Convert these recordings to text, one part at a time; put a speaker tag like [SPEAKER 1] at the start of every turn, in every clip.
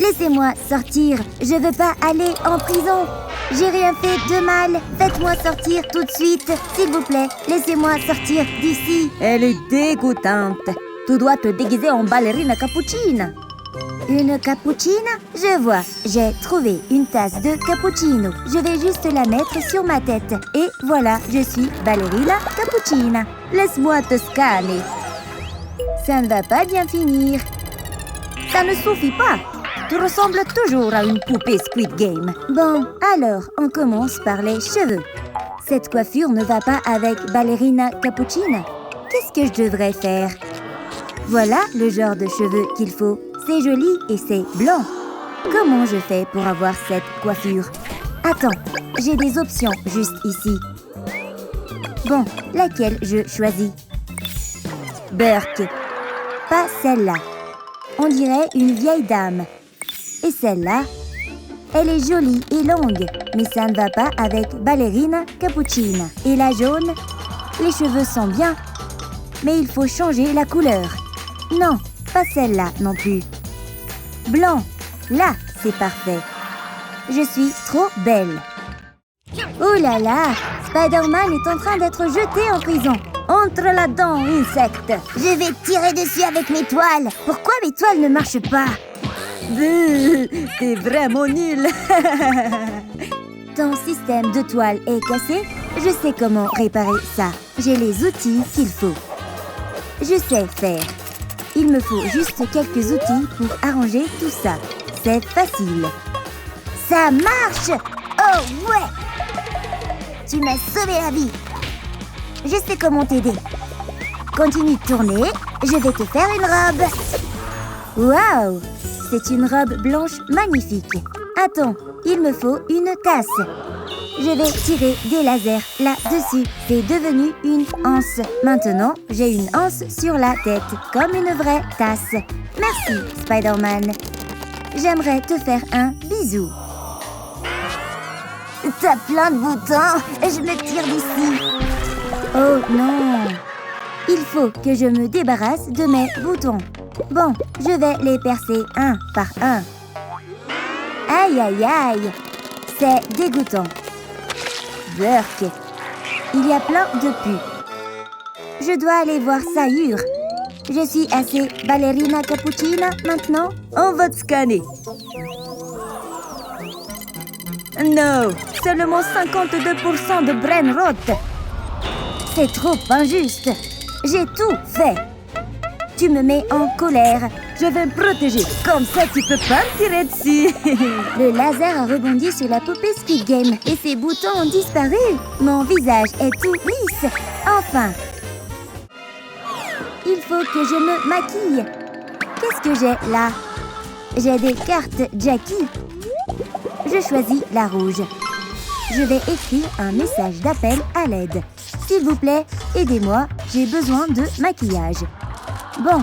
[SPEAKER 1] Laissez-moi sortir. Je veux pas aller en prison. J'ai rien fait de mal. Faites-moi sortir tout de suite. S'il vous plaît, laissez-moi sortir d'ici.
[SPEAKER 2] Elle est dégoûtante. Tu dois te déguiser en ballerina cappuccina.
[SPEAKER 1] Une cappuccina? Je vois. J'ai trouvé une tasse de cappuccino. Je vais juste la mettre sur ma tête. Et voilà, je suis ballerina cappuccina.
[SPEAKER 2] Laisse-moi te scanner.
[SPEAKER 1] Ça ne va pas bien finir.
[SPEAKER 2] Ça ne suffit pas. Tu ressembles toujours à une poupée Squid Game.
[SPEAKER 1] Bon, alors, on commence par les cheveux. Cette coiffure ne va pas avec ballerina cappuccina. Qu'est-ce que je devrais faire? Voilà le genre de cheveux qu'il faut. C'est joli et c'est blanc. Comment je fais pour avoir cette coiffure? Attends, j'ai des options juste ici. Bon, laquelle je choisis? Burke. Pas celle-là. On dirait une vieille dame. Et celle-là, elle est jolie et longue, mais ça ne va pas avec ballerina cappuccina. Et la jaune, les cheveux sont bien, mais il faut changer la couleur. Non, pas celle-là non plus. Blanc, là, c'est parfait. Je suis trop belle. Oh là là, Spider-Man est en train d'être jeté en prison. Entre là-dedans, insecte. Je vais tirer dessus avec mes toiles. Pourquoi mes toiles ne marchent pas?
[SPEAKER 2] T'es vraiment nul.
[SPEAKER 1] Ton système de toile est cassé? Je sais comment réparer ça. J'ai les outils qu'il faut. Je sais faire. Il me faut juste quelques outils pour arranger tout ça. C'est facile. Ça marche! Oh ouais! Tu m'as sauvé la vie. Je sais comment t'aider. Continue de tourner. Je vais te faire une robe. Waouh! C'est une robe blanche magnifique. Attends, il me faut une tasse. Je vais tirer des lasers là-dessus. C'est devenu une anse. Maintenant, j'ai une anse sur la tête, comme une vraie tasse. Merci, Spider-Man. J'aimerais te faire un bisou. T'as plein de boutons. Je me tire d'ici. Oh non! Il faut que je me débarrasse de mes boutons. Bon, je vais les percer un par un. Aïe, aïe, aïe! C'est dégoûtant. Burke. Il y a plein de pus. Je dois aller voir Sayur. Je suis assez ballerina cappuccina maintenant.
[SPEAKER 2] On va te scanner. Non, seulement 52% de brain rot.
[SPEAKER 1] C'est trop injuste. J'ai tout fait. Tu me mets en colère.
[SPEAKER 2] Je vais me protéger. Comme ça, tu peux pas me tirer dessus.
[SPEAKER 1] Le laser a rebondi sur la poupée Squid Game et ses boutons ont disparu. Mon visage est tout lisse. Enfin. Il faut que je me maquille. Qu'est-ce que j'ai là? J'ai des cartes Jackie. Je choisis la rouge. Je vais écrire un message d'appel à l'aide. S'il vous plaît, aidez-moi, j'ai besoin de maquillage. Bon,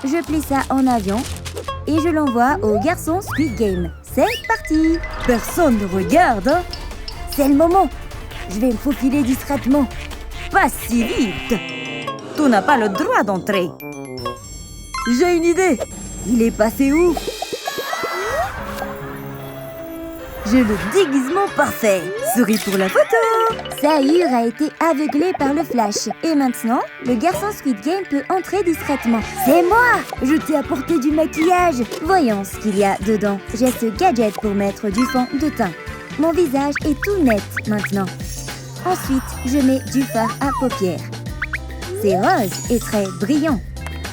[SPEAKER 1] je plie ça en avion et je l'envoie au garçon Squid Game. C'est parti!
[SPEAKER 2] Personne ne regarde, hein?
[SPEAKER 1] C'est le moment. Je vais me faufiler discrètement.
[SPEAKER 2] Pas si vite! Tu n'as pas le droit d'entrer. J'ai une idée. Il est passé où? J'ai le déguisement parfait. Souris pour la photo.
[SPEAKER 1] Sayur a été aveuglé par le flash. Et maintenant, le garçon Squid Game peut entrer discrètement. C'est moi! Je t'ai apporté du maquillage. Voyons ce qu'il y a dedans. J'ai ce gadget pour mettre du fond de teint. Mon visage est tout net maintenant. Ensuite, je mets du fard à paupières. C'est rose et très brillant.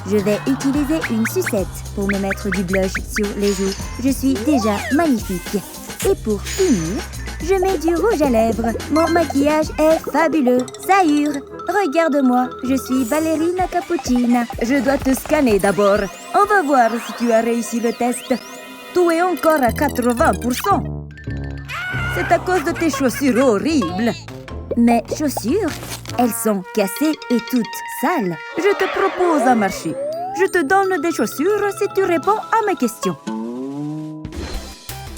[SPEAKER 1] Je vais utiliser une sucette pour me mettre du blush sur les joues. Je suis déjà magnifique. Et pour finir, je mets du rouge à lèvres. Mon maquillage est fabuleux. Sayur, regarde-moi, je suis ballerina cappuccina.
[SPEAKER 2] Je dois te scanner d'abord. On va voir si tu as réussi le test. Tu es encore à 80%. C'est à cause de tes chaussures horribles.
[SPEAKER 1] Mes chaussures, elles sont cassées et toutes sales.
[SPEAKER 2] Je te propose un marché. Je te donne des chaussures si tu réponds à mes questions.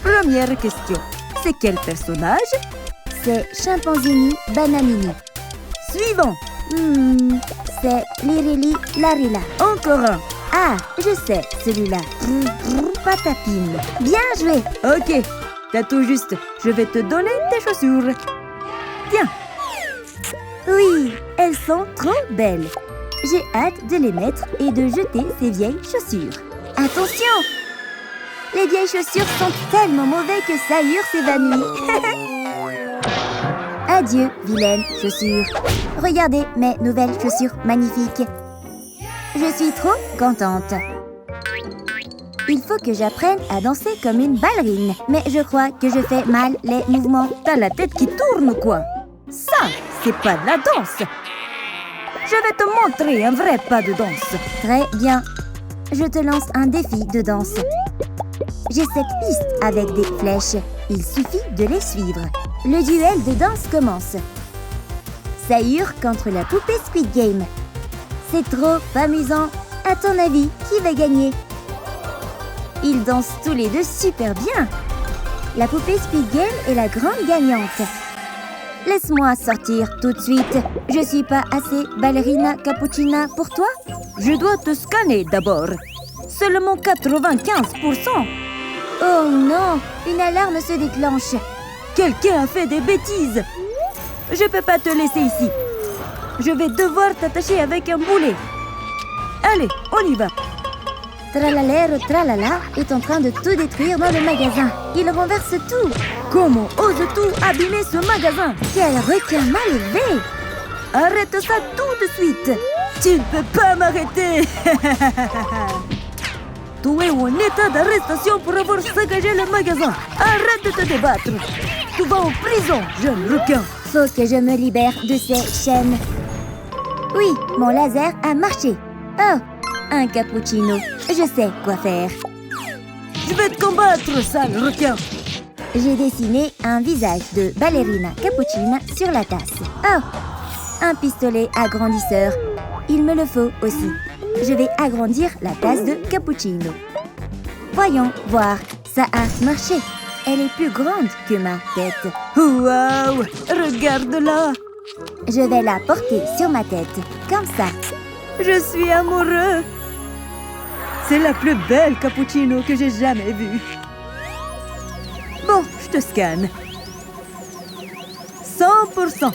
[SPEAKER 2] Première question. C'est quel personnage?
[SPEAKER 1] C'est Chimpanzini Bananini.
[SPEAKER 2] Suivant.
[SPEAKER 1] C'est Lirili Larila.
[SPEAKER 2] Encore un.
[SPEAKER 1] Ah, je sais, celui-là.
[SPEAKER 2] patapine.
[SPEAKER 1] Bien joué.
[SPEAKER 2] Ok, t'as tout juste. Je vais te donner tes chaussures. Tiens.
[SPEAKER 1] Oui,
[SPEAKER 2] Elles sont trop belles.
[SPEAKER 1] j'ai hâte de les mettre et de jeter ces vieilles chaussures. Attention! Les vieilles chaussures sont tellement mauvais que Sayur s'évanouit. Adieu, vilaine chaussures. Regardez mes nouvelles chaussures magnifiques. Je suis trop contente. Il faut que j'apprenne à danser comme une ballerine. Mais je crois que je fais mal les mouvements.
[SPEAKER 2] T'as la tête qui tourne ou quoi? Ça, c'est pas de la danse. Je vais te montrer un vrai pas de danse.
[SPEAKER 1] Très bien. Je te lance un défi de danse. J'ai 7 pistes avec des flèches. Il suffit de les suivre. Le duel de danse commence. Sayur contre la poupée Squid Game. C'est trop amusant. À ton avis, qui va gagner? Ils dansent tous les deux super bien. La poupée Squid Game est la grande gagnante. Laisse-moi sortir tout de suite. Je suis pas assez ballerina cappuccina pour toi?
[SPEAKER 2] Je dois te scanner d'abord. Seulement 95%.
[SPEAKER 1] Oh non, une alarme se déclenche.
[SPEAKER 2] Quelqu'un a fait des bêtises. Je peux pas te laisser ici. Je vais devoir t'attacher avec un boulet. Allez, on y va.
[SPEAKER 1] Tralalero Tralala est en train de tout détruire dans le magasin. Il renverse tout.
[SPEAKER 2] Comment oses-tu abîmer ce magasin?
[SPEAKER 1] Quel requin mal élevé!
[SPEAKER 2] Arrête ça tout de suite. Tu ne peux pas m'arrêter. Tu es en état d'arrestation pour avoir saccagé le magasin. Arrête de te débattre. Tu vas en prison, jeune requin.
[SPEAKER 1] Faut que je me libère de ces chaînes. Oui, mon laser a marché. Oh, un cappuccino. Je sais quoi faire.
[SPEAKER 2] Je vais te combattre, sale requin.
[SPEAKER 1] J'ai dessiné un visage de ballerina cappuccina sur la tasse. Oh, un pistolet agrandisseur. Il me le faut aussi. Je vais agrandir la tasse de cappuccino. Voyons voir, ça a marché. Elle est plus grande que ma tête.
[SPEAKER 2] Waouh, regarde-la.
[SPEAKER 1] Je vais la porter sur ma tête, comme ça.
[SPEAKER 2] Je suis amoureux. C'est la plus belle cappuccino que j'ai jamais vue. Bon, je te scanne. 100%.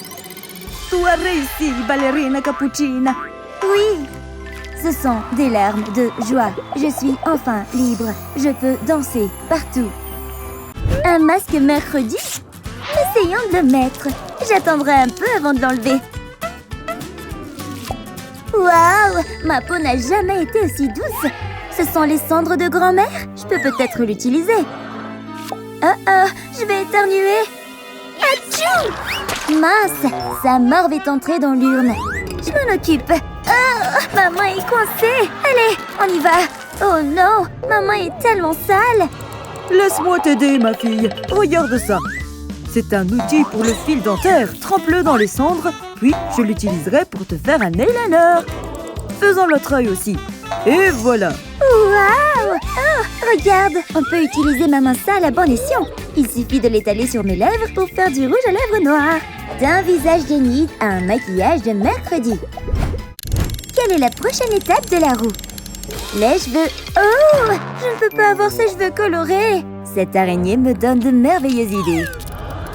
[SPEAKER 2] Tu as réussi, ballerina cappuccina.
[SPEAKER 1] Oui, ce sont des larmes de joie. Je suis enfin libre. Je peux danser partout. Un masque mercredi? Essayons de le mettre. J'attendrai un peu avant de l'enlever. Waouh! Ma peau n'a jamais été aussi douce. Ce sont les cendres de grand-mère? Je peux peut-être l'utiliser. Oh, je vais éternuer. Atchou! Mince, sa morve est entrée dans l'urne. Je m'en occupe. Oh, ma main est coincée. Allez, on y va. Oh non, ma main est tellement sale.
[SPEAKER 2] Laisse-moi t'aider, ma fille. Regarde ça. C'est un outil pour le fil dentaire. Trempe-le dans les cendres, puis je l'utiliserai pour te faire un eyeliner. Faisons l'autre œil aussi. Et voilà.
[SPEAKER 1] Waouh! Oh, regarde, on peut utiliser ma main sale à bon escient. Il suffit de l'étaler sur mes lèvres pour faire du rouge à lèvres noir. D'un visage d'Enid à un maquillage de mercredi. Quelle est la prochaine étape de la roue? Les cheveux. Oh! Je ne peux pas avoir ces cheveux colorés. Cette araignée me donne de merveilleuses idées.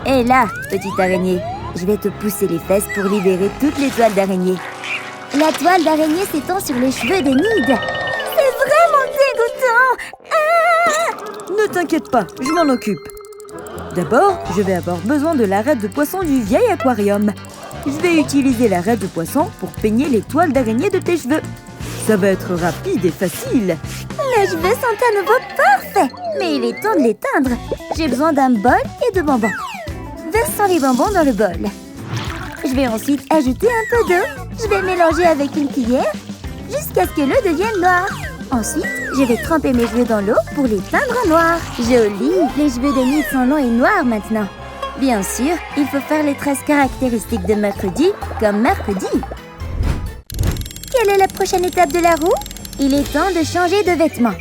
[SPEAKER 1] Et là, petite araignée, je vais te pousser les fesses pour libérer toutes les toiles d'araignée. La toile d'araignée s'étend sur les cheveux d'Enid. C'est vraiment dégoûtant. Ah!
[SPEAKER 2] Ne t'inquiète pas, je m'en occupe. D'abord, je vais avoir besoin de l'arête de poisson du vieil aquarium. Je vais utiliser l'arête de poisson pour peigner les toiles d'araignée de tes cheveux. Ça va être rapide et facile.
[SPEAKER 1] Mes cheveux sont à nouveau parfaits. Mais il est temps de les teindre. J'ai besoin d'un bol et de bonbons. Versons les bonbons dans le bol. Je vais ensuite ajouter un peu d'eau. Je vais mélanger avec une cuillère jusqu'à ce que l'eau devienne noire. Ensuite, je vais tremper mes cheveux dans l'eau pour les teindre en noir. Joli! Les cheveux d'Enid sont longs et noirs maintenant. Bien sûr, il faut faire les traces caractéristiques de mercredi comme mercredi. Quelle est la prochaine étape de la roue? Il est temps de changer de vêtements.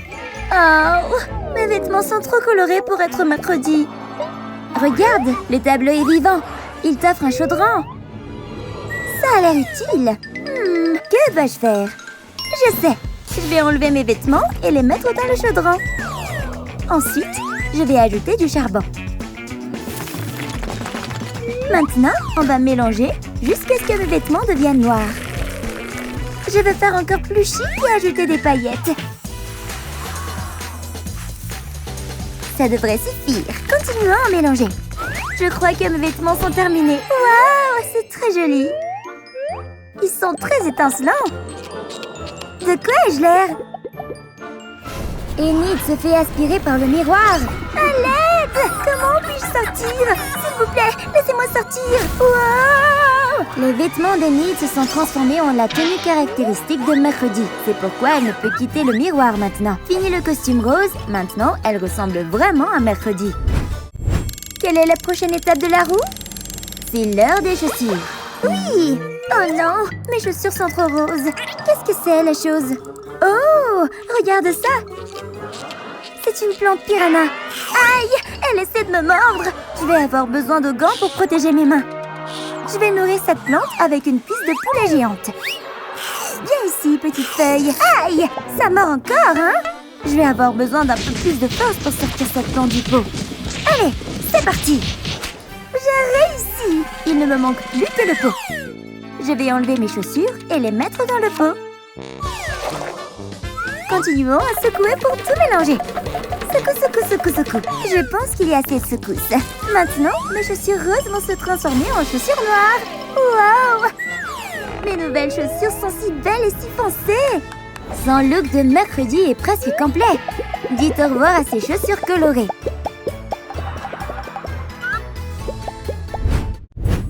[SPEAKER 1] Oh! Mes vêtements sont trop colorés pour être mercredi. Regarde, le tableau est vivant. Il t'offre un chaudron. Ça a l'air utile. Que vais-je faire? Je sais. Je vais enlever mes vêtements et les mettre dans le chaudron. Ensuite, je vais ajouter du charbon. Maintenant, on va mélanger jusqu'à ce que mes vêtements deviennent noirs. Je veux faire encore plus chic et ajouter des paillettes. Ça devrait suffire. Continuons à mélanger. Je crois que mes vêtements sont terminés. Waouh, c'est très joli. Ils sont très étincelants. De quoi ai-je l'air? Enid se fait aspirer par le miroir. À l'aide! Comment puis-je sortir? S'il vous plaît, laissez-moi sortir. Wow! Les vêtements d'Enid se sont transformés en la tenue caractéristique de mercredi. C'est pourquoi elle ne peut quitter le miroir maintenant. Fini le costume rose, maintenant elle ressemble vraiment à mercredi. Quelle est la prochaine étape de la roue? C'est l'heure des chaussures. Oui! Oh non! Mes chaussures sont trop roses. Qu'est-ce que c'est, la chose? Oh! Regarde ça! C'est une plante piranha. Aïe! Elle essaie de me mordre! Je vais avoir besoin de gants pour protéger mes mains. Je vais nourrir cette plante avec une cuisse de poulet géante. Viens ici, petite feuille. Aïe! Ça mord encore, hein? Je vais avoir besoin d'un peu plus de force pour sortir cette plante du pot. Allez, c'est parti! J'ai réussi! Il ne me manque plus que le pot. Je vais enlever mes chaussures et les mettre dans le pot. Continuons à secouer pour tout mélanger. Secoue, secoue, secoue, secoue. Je pense qu'il y a assez de secousses. Maintenant, mes chaussures roses vont se transformer en chaussures noires. Waouh! Mes nouvelles chaussures sont si belles et si foncées. Son look de mercredi est presque complet. Dites au revoir à ces chaussures colorées.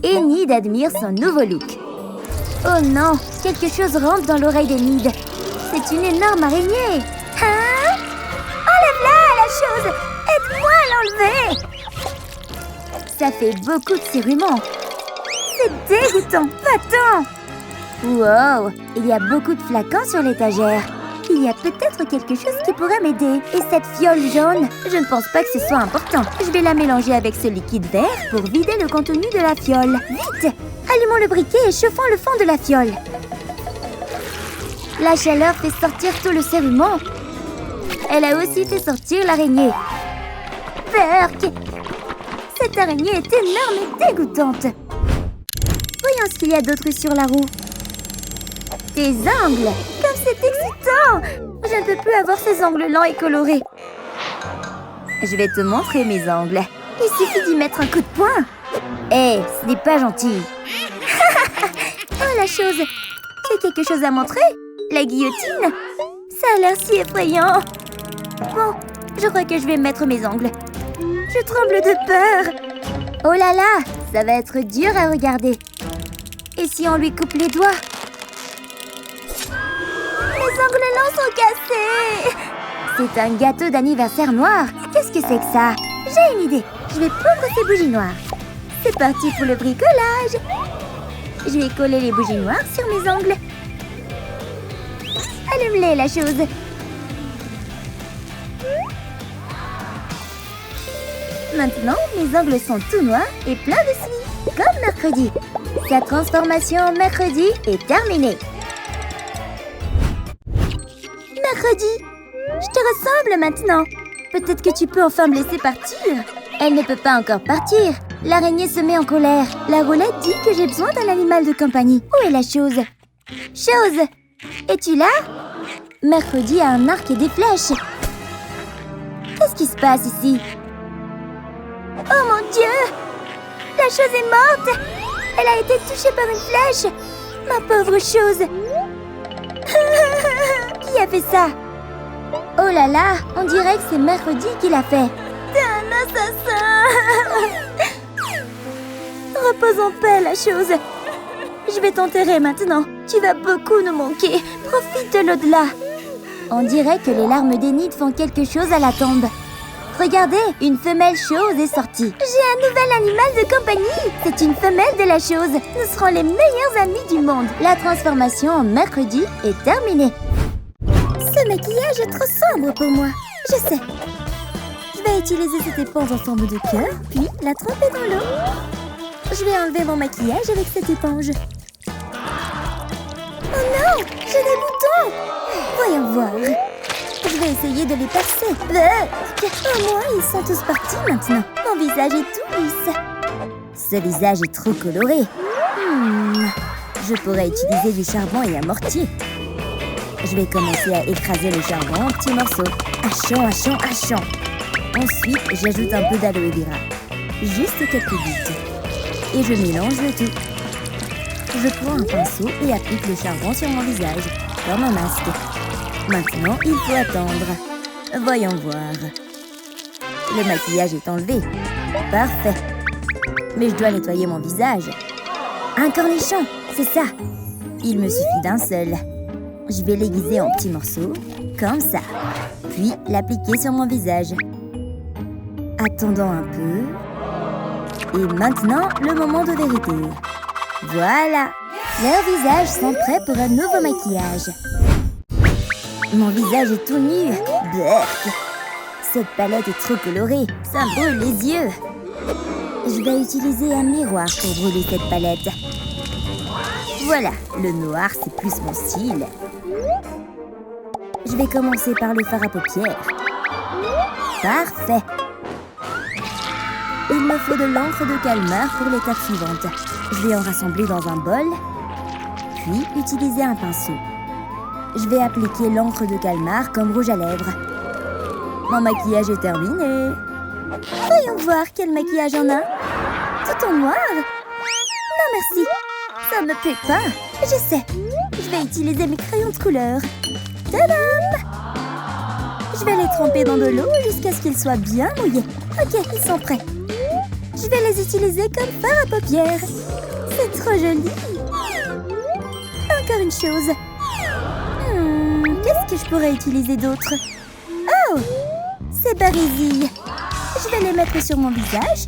[SPEAKER 1] Enid admire son nouveau look. Oh non, quelque chose rentre dans l'oreille d'Enid. C'est une énorme araignée. Hein? Enlève-la, la chose! Aide-moi à l'enlever! Ça fait beaucoup de serruments. C'est dégoûtant. Va-t'en! Wow! Il y a beaucoup de flacons sur l'étagère. Il y a peut-être quelque chose qui pourrait m'aider. Et cette fiole jaune? Je ne pense pas que ce soit important. Je vais la mélanger avec ce liquide vert pour vider le contenu de la fiole. Vite! Allumons le briquet et chauffons le fond de la fiole. La chaleur fait sortir tout le cérument. Elle a aussi fait sortir l'araignée. Berk! Cette araignée est énorme et dégoûtante. Voyons ce qu'il y a d'autre sur la roue. Tes ongles! Comme c'est excitant! Je ne peux plus avoir ces ongles lents et colorés. Je vais te montrer mes ongles. Il suffit d'y mettre un coup de poing. Hé, ce n'est pas gentil. Oh, la chose! Tu as quelque chose à montrer? La guillotine? Ça a l'air si effrayant. Bon, je crois que je vais mettre mes ongles. Je tremble de peur. Oh là là, ça va être dur à regarder. Et si on lui coupe les doigts? Mes ongles longs sont cassés. C'est un gâteau d'anniversaire noir. Qu'est-ce que c'est que ça? J'ai une idée. Je vais prendre ces bougies noires. C'est parti pour le bricolage. Je vais coller les bougies noires sur mes ongles. Allume-les, la chose. Maintenant, mes ongles sont tout noirs et pleins de suie, comme mercredi. Sa transformation en mercredi est terminée. Mercredi, je te ressemble maintenant. Peut-être que tu peux enfin me laisser partir. Elle ne peut pas encore partir. L'araignée se met en colère. La roulette dit que j'ai besoin d'un animal de compagnie. Où est la chose? Chose, es-tu là? Mercredi a un arc et des flèches. Qu'est-ce qui se passe ici? Oh mon Dieu! La chose est morte! Elle a été touchée par une flèche! Ma pauvre chose! Qui a fait ça? Oh là là! On dirait que c'est mercredi qui l'a fait! T'es un assassin! Repose en paix, la chose! Je vais t'enterrer maintenant! Tu vas beaucoup nous manquer! Profite de l'au-delà! On dirait que les larmes d'Enid font quelque chose à la tombe. Regardez, une femelle chose est sortie. J'ai un nouvel animal de compagnie. C'est une femelle de la chose. Nous serons les meilleurs amis du monde. La transformation en mercredi est terminée. Ce maquillage est trop sombre pour moi. Je sais. Je vais utiliser cette éponge en forme de cœur, puis la tremper dans l'eau. Je vais enlever mon maquillage avec cette éponge. Oh non, j'ai des boutons. Voyons voir. Je vais essayer de les percer. Au moins, ils sont tous partis maintenant. Mon visage est tout lisse. Ce visage est trop coloré. Je pourrais utiliser du charbon et un mortier. Je vais commencer à écraser le charbon en petits morceaux. Hachant. Ensuite, j'ajoute un peu d'aloe vera. Juste quelques gouttes. Et je mélange le tout. Je prends un pinceau et applique le charbon sur mon visage, comme un masque. Maintenant, il faut attendre. Voyons voir. Le maquillage est enlevé. Parfait. Mais je dois nettoyer mon visage. Un cornichon, c'est ça. Il me suffit d'un seul. Je vais l'aiguiser en petits morceaux, comme ça. Puis l'appliquer sur mon visage. Attendons un peu. Et maintenant, le moment de vérité. Voilà. Leurs visages sont prêts pour un nouveau maquillage. Mon visage est tout nu. Blech. Cette palette est trop colorée. Ça brûle les yeux. Je vais utiliser un miroir pour brûler cette palette. Voilà, le noir, c'est plus mon style. Je vais commencer par le fard à paupières. Parfait. Il me faut de l'encre de calmar pour l'étape suivante. Je vais en rassembler dans un bol, puis utiliser un pinceau. Je vais appliquer l'encre de calmar comme rouge à lèvres. Mon maquillage est terminé. Voyons voir quel maquillage on a. Tout en noir? Non merci, ça me plaît pas. Je sais, je vais utiliser mes crayons de couleur. Tadam! Je vais les tremper dans de l'eau jusqu'à ce qu'ils soient bien mouillés. Ok, ils sont prêts. Je vais les utiliser comme fard à paupières. C'est trop joli. Encore une chose. Qu'est-ce que je pourrais utiliser d'autre? Oh! Ces barésilles. Je vais les mettre sur mon visage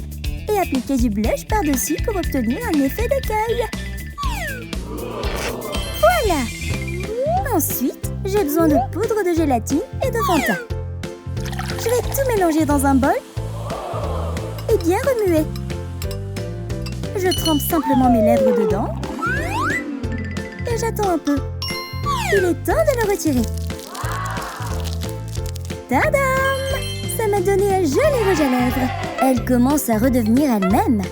[SPEAKER 1] et appliquer du blush par-dessus pour obtenir un effet d'écaille. Voilà! Ensuite, j'ai besoin de poudre de gélatine et de Fanta. Je vais tout mélanger dans un bol et bien remuer. Je trempe simplement mes lèvres dedans et j'attends un peu. Il est temps de le retirer. Tadam! Ça m'a donné un joli rouge à lèvres. Elle commence à redevenir elle-même.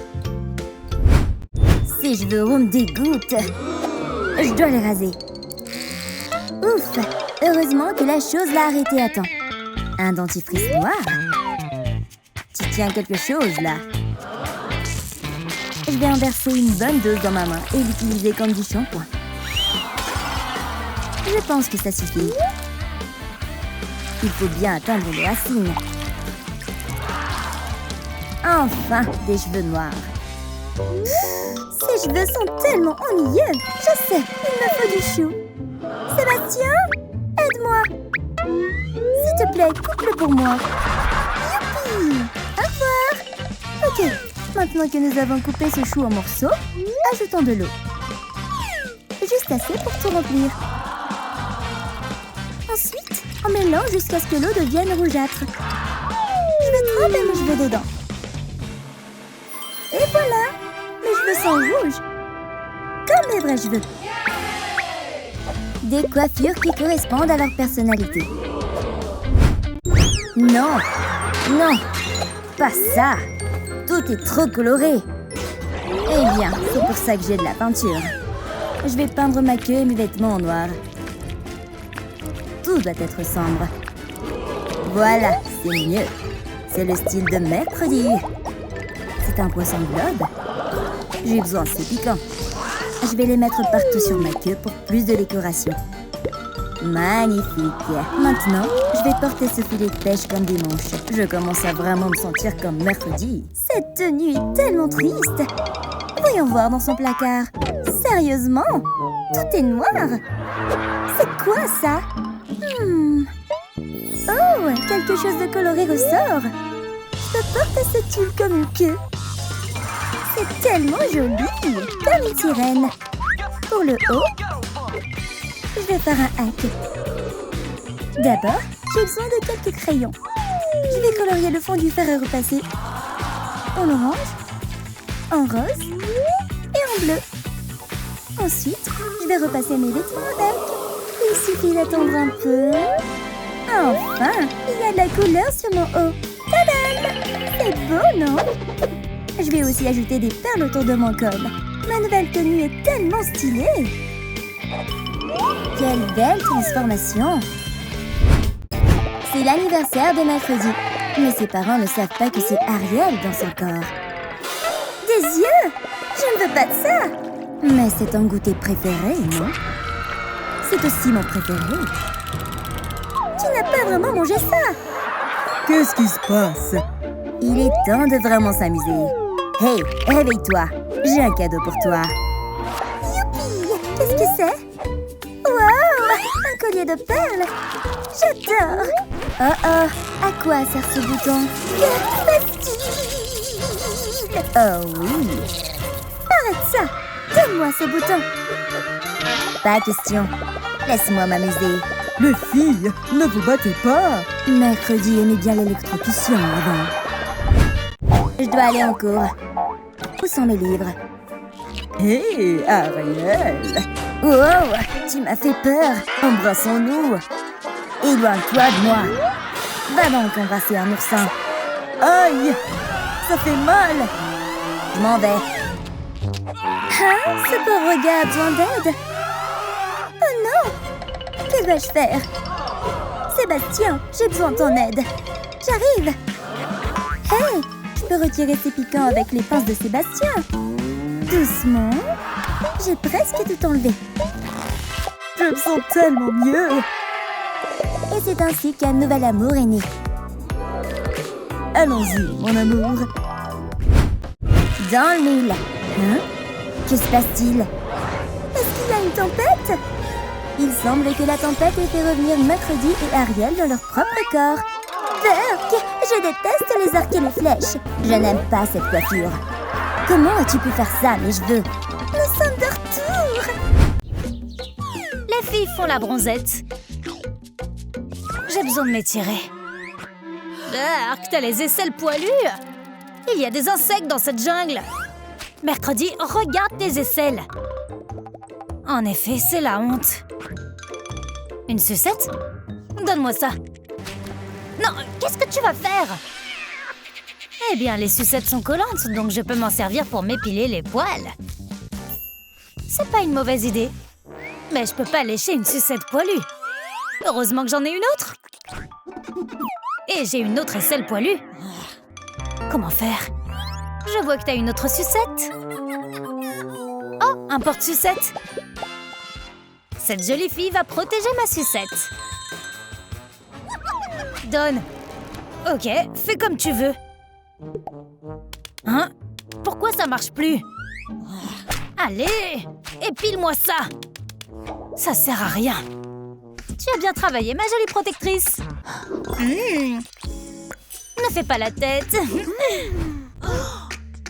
[SPEAKER 1] Ces cheveux roux me dégoûtent. Je dois les raser. Ouf! Heureusement que la chose l'a arrêté à temps. Un dentifrice noir? Tu tiens quelque chose, là? Je vais en verser une bonne dose dans ma main et l'utiliser comme du shampoing. Je pense que ça suffit. Il faut bien atteindre les racines. Enfin, des cheveux noirs. Ces cheveux sont tellement ennuyeux. Je sais, il me faut du chou. Sébastien, aide-moi. S'il te plaît, coupe-le pour moi. Youpi! Au revoir. Ok, maintenant que nous avons coupé ce chou en morceaux, ajoutons de l'eau. Juste assez pour tout remplir. Ensuite, on mélange jusqu'à ce que l'eau devienne rougeâtre. Je vais tremper mes cheveux dedans. Et voilà, mes cheveux sont rouges. Comme mes vrais cheveux. Des coiffures qui correspondent à leur personnalité. Non, non, pas ça. Tout est trop coloré. Eh bien, c'est pour ça que j'ai de la peinture. Je vais peindre ma queue et mes vêtements en noir. Tout doit être sombre. Voilà, c'est mieux. C'est le style de mercredi. C'est un poisson globe. J'ai besoin de ces piquants. Je vais les mettre partout sur ma queue pour plus de décoration. Magnifique. Maintenant, je vais porter ce filet de pêche comme des manches. Je commence à vraiment me sentir comme mercredi. Cette tenue est tellement triste. Voyons voir dans son placard. Sérieusement? Tout est noir. C'est quoi ça? Oh, quelque chose de coloré ressort. Je peux porter ce tulle comme une queue. C'est tellement joli, comme une sirène. Pour le haut, je vais faire un hack. D'abord, j'ai besoin de quelques crayons. Je vais colorier le fond du fer à repasser en orange, en rose et en bleu. Ensuite, je vais repasser mes vêtements avec. Il suffit d'attendre un peu. Enfin, il y a de la couleur sur mon haut. Tadam! C'est beau, non? Je vais aussi ajouter des perles autour de mon col. Ma nouvelle tenue est tellement stylée. Quelle belle transformation! C'est l'anniversaire de mercredi. Mais ses parents ne savent pas que c'est Ariel dans son corps. Des yeux! Je ne veux pas de ça! Mais c'est ton goûter préféré, non? C'est aussi mon préféré. Tu n'as pas vraiment mangé ça!
[SPEAKER 2] Qu'est-ce qui se passe?
[SPEAKER 1] Il est temps de vraiment s'amuser. Hey, réveille-toi! J'ai un cadeau pour toi. Youpi! Qu'est-ce que c'est? Wow! Un collier de perles! J'adore! Oh, à quoi sert ce bouton? Quel facile! Oh oui! Arrête ça! Donne-moi ce bouton! Pas question. Laisse-moi m'amuser.
[SPEAKER 2] Les filles, ne vous battez pas!
[SPEAKER 1] Mercredi aimait bien l'électrocution avant. Je dois aller en cours. Où sont mes livres?
[SPEAKER 2] Hé, Ariel!
[SPEAKER 1] Wow! Tu m'as fait peur! Embrassons-nous! Éloigne-toi de moi! Va donc embrasser un oursin!
[SPEAKER 2] Aïe! Ça fait mal!
[SPEAKER 1] Je m'en vais. Hein? Ce pauvre gars a besoin d'aide? Oh non! Que dois-je faire? Sébastien, j'ai besoin de ton aide. J'arrive! Hey! Je peux retirer ces piquants avec les pinces de Sébastien. Doucement. J'ai presque tout enlevé.
[SPEAKER 2] Je me sens tellement mieux!
[SPEAKER 1] Et c'est ainsi qu'un nouvel amour est né.
[SPEAKER 2] Allons-y, mon amour.
[SPEAKER 1] Dans le mille. Hein? Que se passe-t-il? Est-ce qu'il y a une tempête? Il semble que la tempête ait fait revenir Mercredi et Ariel dans leur propre corps. Burk! Je déteste les arcs et les flèches. Je n'aime pas cette coiffure. Comment as-tu pu faire ça, mes cheveux? Nous sommes de retour!
[SPEAKER 3] Les filles font la bronzette. J'ai besoin de m'étirer. Burk, t'as les aisselles poilues. Il y a des insectes dans cette jungle. Mercredi, regarde tes aisselles. En effet, c'est la honte. Une sucette? Donne-moi ça. Non, qu'est-ce que tu vas faire? Eh bien, les sucettes sont collantes, donc je peux m'en servir pour m'épiler les poils. C'est pas une mauvaise idée. Mais je peux pas lécher une sucette poilue. Heureusement que j'en ai une autre. Et j'ai une autre aisselle poilue. Comment faire? Je vois que t'as une autre sucette. Oh, un porte-sucette. Cette jolie fille va protéger ma sucette. Donne. Ok, fais comme tu veux. Hein? Pourquoi ça marche plus? Allez, épile-moi ça. Ça sert à rien. Tu as bien travaillé, ma jolie protectrice. Ne fais pas la tête.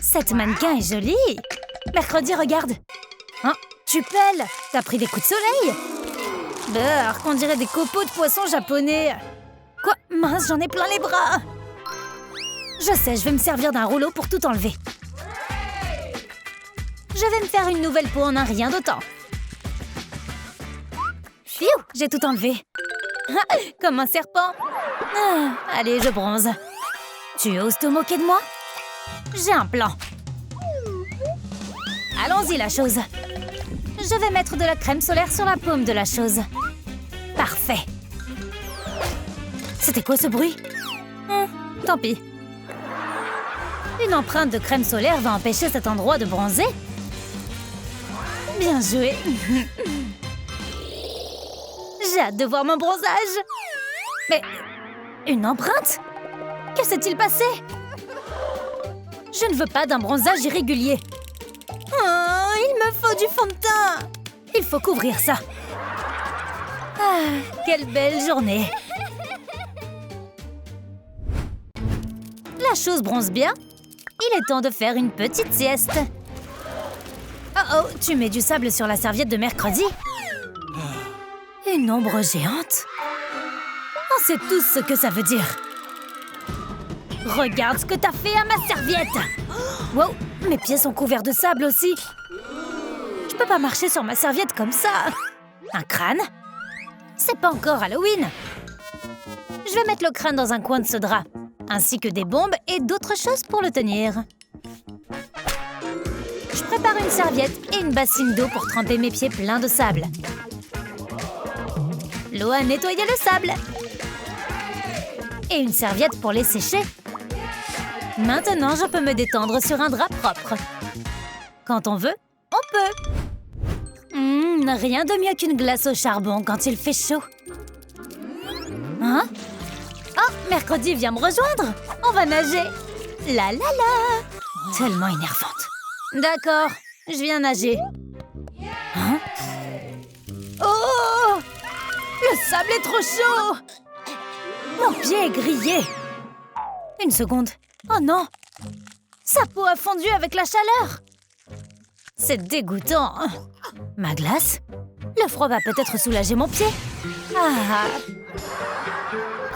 [SPEAKER 3] Cette mannequin est jolie. Mercredi, regarde. Hein? Tu pèles. T'as pris des coups de soleil. Burk, on dirait des copeaux de poissons japonais. Quoi? Mince, j'en ai plein les bras. Je sais, je vais me servir d'un rouleau pour tout enlever. Je vais me faire une nouvelle peau en un rien de temps. Pfiou, j'ai tout enlevé. Comme un serpent. Allez, je bronze. Tu oses te moquer de moi? J'ai un plan. Allons-y, la chose. Je vais mettre de la crème solaire sur la paume de la chose. Parfait. C'était quoi ce bruit? Tant pis. Une empreinte de crème solaire va empêcher cet endroit de bronzer? Bien joué. J'ai hâte de voir mon bronzage. Mais une empreinte? Que s'est-il passé? Je ne veux pas d'un bronzage irrégulier. Oh, il me faut du fond de teint. Il faut couvrir ça. Ah, quelle belle journée. La chose bronze bien. Il est temps de faire une petite sieste. Oh, tu mets du sable sur la serviette de Mercredi? Une ombre géante? On sait tous ce que ça veut dire. Regarde ce que t'as fait à ma serviette! Wow, mes pieds sont couverts de sable aussi. Je peux pas marcher sur ma serviette comme ça. Un crâne? C'est pas encore Halloween. Je vais mettre le crâne dans un coin de ce drap, ainsi que des bombes et d'autres choses pour le tenir. Je prépare une serviette et une bassine d'eau pour tremper mes pieds pleins de sable. L'eau a nettoyé le sable. Et une serviette pour les sécher. Maintenant, je peux me détendre sur un drap propre. Quand on veut, on peut. Rien de mieux qu'une glace au charbon quand il fait chaud. Hein? Oh, Mercredi vient me rejoindre. On va nager. La la la. Tellement énervante. D'accord, je viens nager. Hein? Oh! Le sable est trop chaud! Mon pied est grillé. Une seconde. Oh non! Sa peau a fondu avec la chaleur. C'est dégoûtant. Ma glace? Le froid va peut-être soulager mon pied. Ah!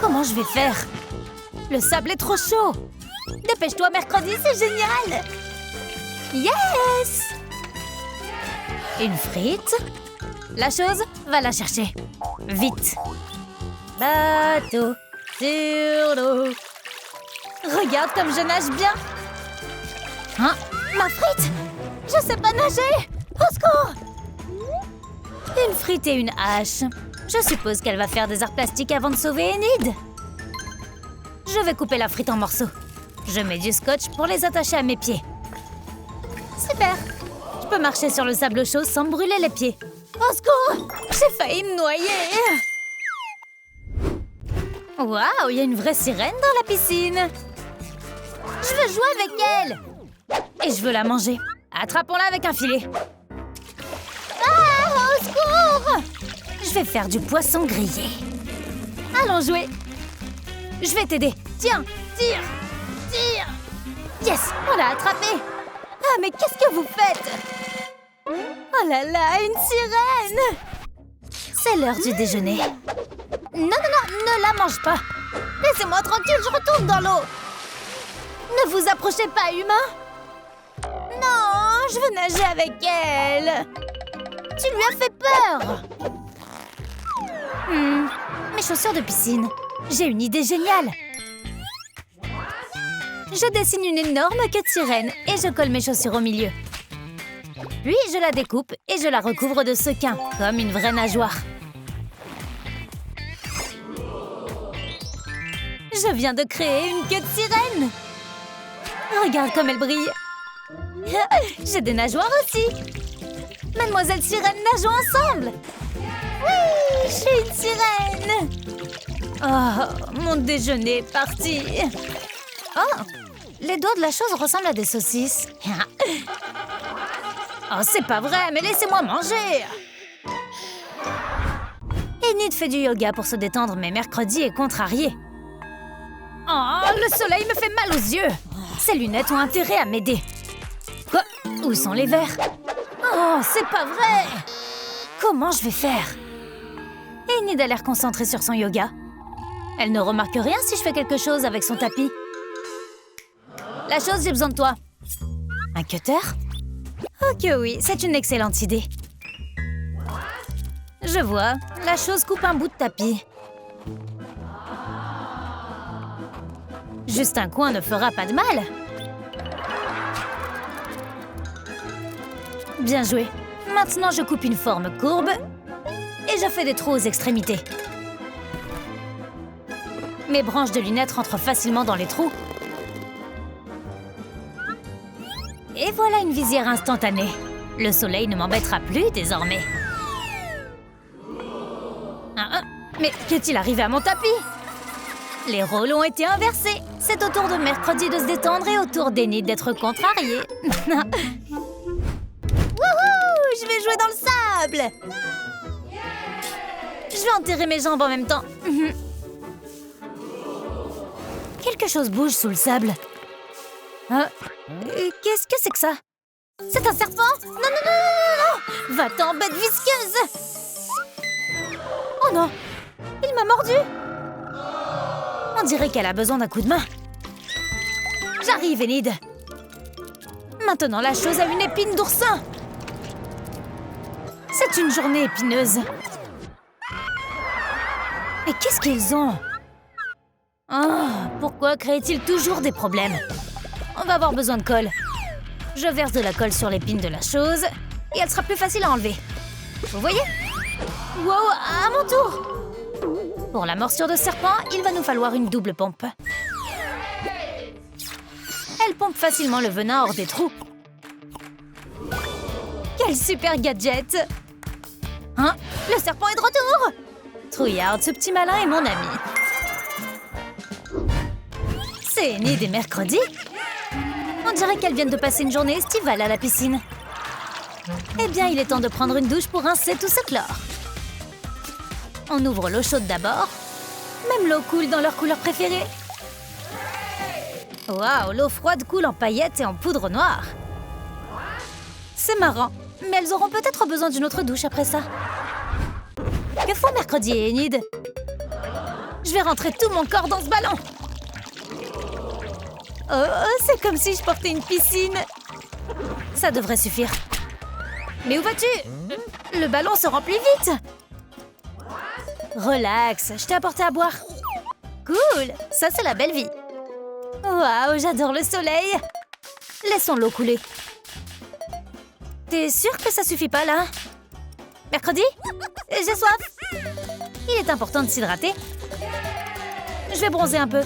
[SPEAKER 3] Comment je vais faire? Le sable est trop chaud. Dépêche-toi, Mercredi, c'est génial! Yes! Une frite? La chose, va la chercher. Vite. Bateau sur l'eau. Regarde comme je nage bien. Hein? Ma frite? Je sais pas nager. Au secours! Une frite et une hache. Je suppose qu'elle va faire des arts plastiques avant de sauver Enid. Je vais couper la frite en morceaux. Je mets du scotch pour les attacher à mes pieds. Super! Je peux marcher sur le sable chaud sans me brûler les pieds. Au secours! J'ai failli me noyer! Waouh, il y a une vraie sirène dans la piscine! Je veux jouer avec elle! Et je veux la manger. Attrapons-la avec un filet. Ah, au secours! Je vais faire du poisson grillé. Allons jouer! Je vais t'aider. Tiens, tire! Tire! Yes, on l'a attrapé! Ah, mais qu'est-ce que vous faites? Oh là là, une sirène! C'est l'heure du déjeuner. Non, ne la mange pas. Laissez-moi tranquille, je retourne dans l'eau. Ne vous approchez pas, humain. Non, je veux nager avec elle. Tu lui as fait peur. Mes chaussures de piscine. J'ai une idée géniale. Je dessine une énorme queue de sirène et je colle mes chaussures au milieu. Puis je la découpe et je la recouvre de sequins, comme une vraie nageoire. Je viens de créer une queue de sirène. Regarde comme elle brille. J'ai des nageoires aussi. Mademoiselle Sirène, nageons ensemble. Oui, je suis une sirène. Oh, mon déjeuner est parti. Oh, les doigts de la chose ressemblent à des saucisses. Oh, c'est pas vrai, mais laissez-moi manger. Enid fait du yoga pour se détendre, mais Mercredi est contrarié. Oh, le soleil me fait mal aux yeux. Ces lunettes ont intérêt à m'aider. Quoi? Où sont les verres? Oh, c'est pas vrai. Comment je vais faire? Enid a l'air concentrée sur son yoga. Elle ne remarque rien si je fais quelque chose avec son tapis. La chose, j'ai besoin de toi. Un cutter? Ok, oui, c'est une excellente idée. Je vois, la chose coupe un bout de tapis. Juste un coin ne fera pas de mal. Bien joué. Maintenant, je coupe une forme courbe et je fais des trous aux extrémités. Mes branches de lunettes rentrent facilement dans les trous. Et voilà une visière instantanée. Le soleil ne m'embêtera plus désormais. Mais qu'est-il arrivé à mon tapis? Les rôles ont été inversés. C'est au tour de Mercredi de se détendre et au tour d'Enid d'être contrarié. Wouhou! Je vais jouer dans le sable! Je vais enterrer mes jambes en même temps. Quelque chose bouge sous le sable. Qu'est-ce que c'est que ça? C'est un serpent? Non! Va-t'en, bête visqueuse! Oh non! Il m'a mordu! On dirait qu'elle a besoin d'un coup de main. J'arrive, Enid. Maintenant, la chose a une épine d'oursin. C'est une journée épineuse. Mais qu'est-ce qu'ils ont? Pourquoi crée-t-il toujours des problèmes? On va avoir besoin de colle. Je verse de la colle sur l'épine de la chose et elle sera plus facile à enlever. Vous voyez? Wow, à mon tour! Pour la morsure de serpent, il va nous falloir une double pompe. Elle pompe facilement le venin hors des trous. Quel super gadget! Hein? Le serpent est de retour! Trouillard, ce petit malin est mon ami. C'est Enid et mercredi. On dirait qu'elles viennent de passer une journée estivale à la piscine. Eh bien, il est temps de prendre une douche pour rincer tout ce chlore. On ouvre l'eau chaude d'abord. Même l'eau coule dans leur couleur préférée. Waouh, l'eau froide coule en paillettes et en poudre noire. C'est marrant, mais elles auront peut-être besoin d'une autre douche après ça. Que font mercredi et Enid? Je vais rentrer tout mon corps dans ce ballon. Oh, c'est comme si je portais une piscine. Ça devrait suffire. Mais où vas-tu? Le ballon se remplit vite. Relax, je t'ai apporté à boire. Cool, ça c'est la belle vie. Waouh, j'adore le soleil. Laissons l'eau couler. T'es sûre que ça suffit pas là? Mercredi? J'ai soif. Il est important de s'hydrater. Je vais bronzer un peu.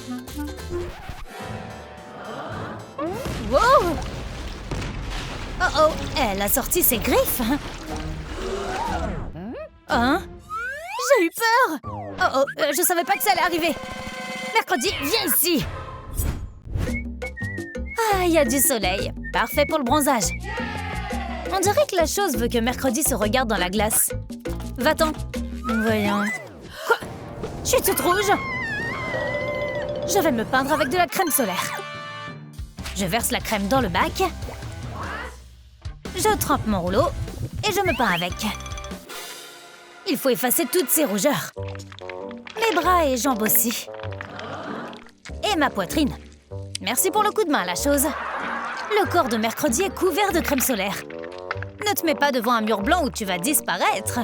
[SPEAKER 3] Wow! Oh, elle a sorti ses griffes. Hein? J'ai eu peur. Je savais pas que ça allait arriver. Mercredi, viens ici. Ah, il y a du soleil. Parfait pour le bronzage. On dirait que la chose veut que mercredi se regarde dans la glace. Va-t'en. Voyons. Quoi? Je suis toute rouge. Je vais me peindre avec de la crème solaire. Je verse la crème dans le bac. Je trempe mon rouleau et je me peins avec. Il faut effacer toutes ces rougeurs. Mes bras et jambes aussi. Et ma poitrine. Merci pour le coup de main, la chose. Le corps de mercredi est couvert de crème solaire. Ne te mets pas devant un mur blanc où tu vas disparaître.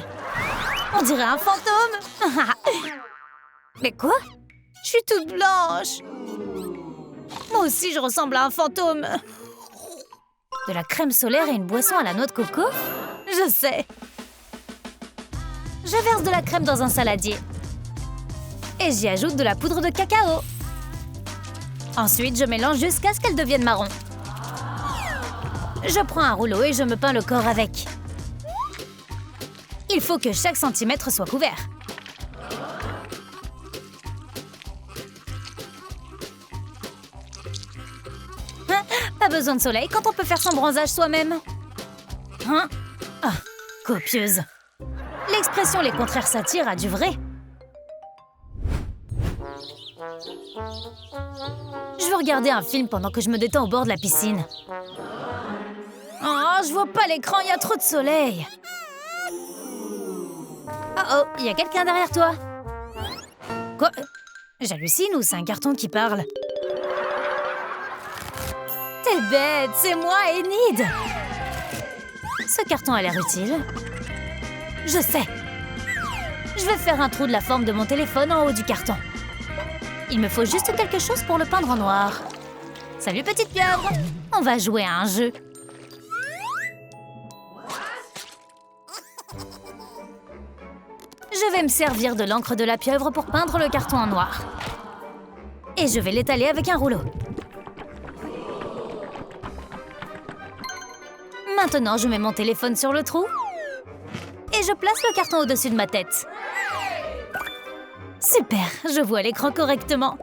[SPEAKER 3] On dirait un fantôme. Mais quoi? Je suis toute blanche. Moi aussi, je ressemble à un fantôme. De la crème solaire et une boisson à la noix de coco? Je sais. Je verse de la crème dans un saladier. Et j'y ajoute de la poudre de cacao. Ensuite, je mélange jusqu'à ce qu'elle devienne marron. Je prends un rouleau et je me peins le corps avec. Il faut que chaque centimètre soit couvert. Hein? Pas besoin de soleil quand on peut faire son bronzage soi-même. Hein? Ah, copieuse. L'expression « les contraires s'attirent » a du vrai. Je veux regarder un film pendant que je me détends au bord de la piscine. Oh, je vois pas l'écran, il y a trop de soleil. Oh, il y a quelqu'un derrière toi. Quoi? J'hallucine ou c'est un carton qui parle? T'es bête, c'est moi, Enid. Ce carton a l'air utile. Je sais. Je vais faire un trou de la forme de mon téléphone en haut du carton. Il me faut juste quelque chose pour le peindre en noir. Salut, petite pieuvre. On va jouer à un jeu. Je vais me servir de l'encre de la pieuvre pour peindre le carton en noir. Et je vais l'étaler avec un rouleau. Maintenant, je mets mon téléphone sur le trou. Et je place le carton au-dessus de ma tête. Super, je vois l'écran correctement.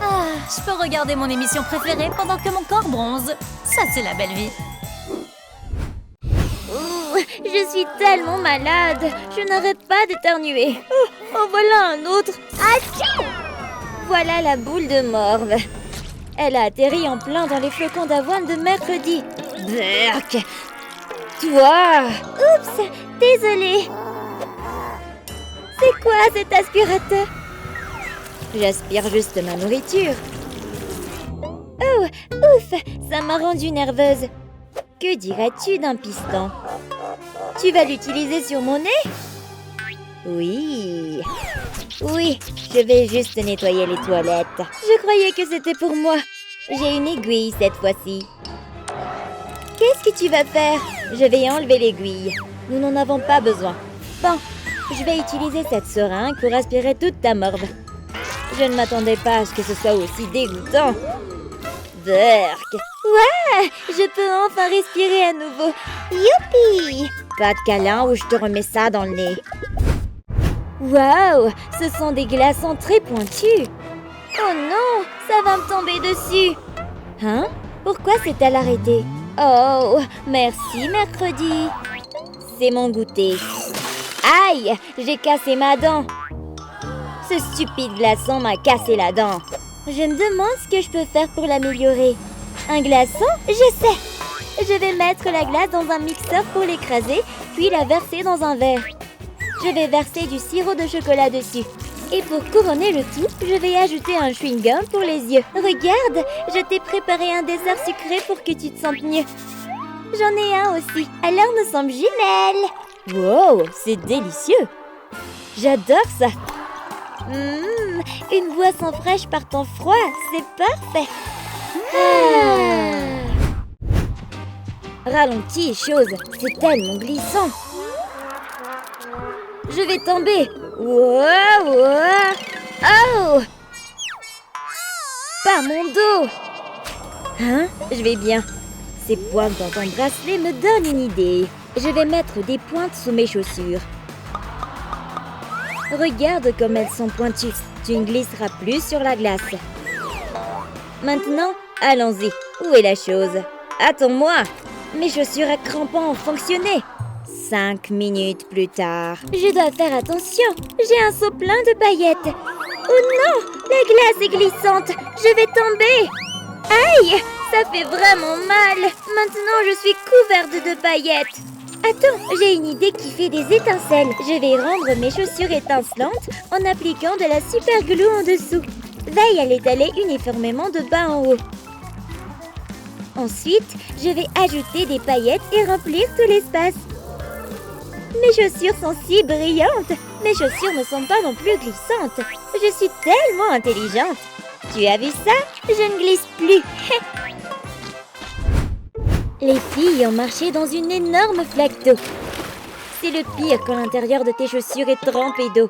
[SPEAKER 3] Ah, je peux regarder mon émission préférée pendant que mon corps bronze. Ça, c'est la belle vie.
[SPEAKER 1] Je suis tellement malade. Je n'arrête pas d'éternuer. Oh, voilà un autre. Atchou! Voilà la boule de morve. Elle a atterri en plein dans les flocons d'avoine de mercredi. Berk! Toi! Oups! Désolée. C'est quoi cet aspirateur? J'aspire juste ma nourriture. Oh, ouf! Ça m'a rendue nerveuse. Que dirais-tu d'un piston? Tu vas l'utiliser sur mon nez? Oui. Oui, je vais juste nettoyer les toilettes. Je croyais que c'était pour moi. J'ai une aiguille cette fois-ci. Qu'est-ce que tu vas faire? Je vais enlever l'aiguille. Nous n'en avons pas besoin. Bon, je vais utiliser cette seringue pour aspirer toute ta morve. Je ne m'attendais pas à ce que ce soit aussi dégoûtant. Berk. Ouais, je peux enfin respirer à nouveau. Youpi! Pas de câlin ou je te remets ça dans le nez. Waouh, ce sont des glaçons très pointus. Oh non, ça va me tomber dessus. Hein? Pourquoi s'est-elle arrêtée? Oh, merci mercredi. C'est mon goûter. Aïe, j'ai cassé ma dent. Ce stupide glaçon m'a cassé la dent. Je me demande ce que je peux faire pour l'améliorer. Un glaçon? Je sais. Je vais mettre la glace dans un mixeur pour l'écraser, puis la verser dans un verre. Je vais verser du sirop de chocolat dessus. Et pour couronner le tout, je vais ajouter un chewing-gum pour les yeux. Regarde, je t'ai préparé un dessert sucré pour que tu te sentes mieux. J'en ai un aussi, alors nous sommes jumelles. Wow, c'est délicieux. J'adore ça. Une boisson fraîche par temps froid, c'est parfait. Ralentis, chose, c'est tellement glissant. Je vais tomber. Wow. Oh! Pas mon dos. Hein? Je vais bien. Ces pointes dans ton bracelet me donnent une idée. Je vais mettre des pointes sous mes chaussures. Regarde comme elles sont pointues. Tu ne glisseras plus sur la glace. Maintenant, allons-y. Où est la chose? Attends-moi. Mes chaussures à crampons ont fonctionné. 5 minutes plus tard. Je dois faire attention. J'ai un seau plein de paillettes. Oh non! La glace est glissante. Je vais tomber. Aïe! Ça fait vraiment mal. Maintenant, je suis couverte de paillettes. Attends, j'ai une idée qui fait des étincelles. Je vais rendre mes chaussures étincelantes en appliquant de la super glue en dessous. Veille à l'étaler uniformément de bas en haut. Ensuite, je vais ajouter des paillettes et remplir tout l'espace. Mes chaussures sont si brillantes. Mes chaussures ne sont pas non plus glissantes. Je suis tellement intelligente. Tu as vu ça? Je ne glisse plus. Les filles ont marché dans une énorme flaque d'eau. C'est le pire quand l'intérieur de tes chaussures est trempé d'eau.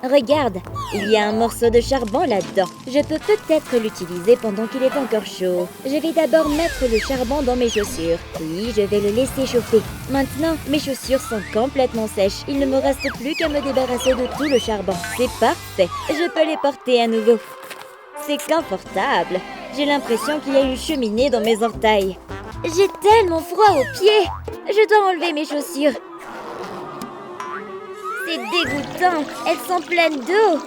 [SPEAKER 1] Regarde, il y a un morceau de charbon là-dedans. Je peux peut-être l'utiliser pendant qu'il est encore chaud. Je vais d'abord mettre le charbon dans mes chaussures. Puis, je vais le laisser chauffer. Maintenant, mes chaussures sont complètement sèches. Il ne me reste plus qu'à me débarrasser de tout le charbon. C'est parfait. Je peux les porter à nouveau. C'est confortable. J'ai l'impression qu'il y a une cheminée dans mes orteils. J'ai tellement froid aux pieds. Je dois enlever mes chaussures. C'est dégoûtant. Elles sont pleines d'eau.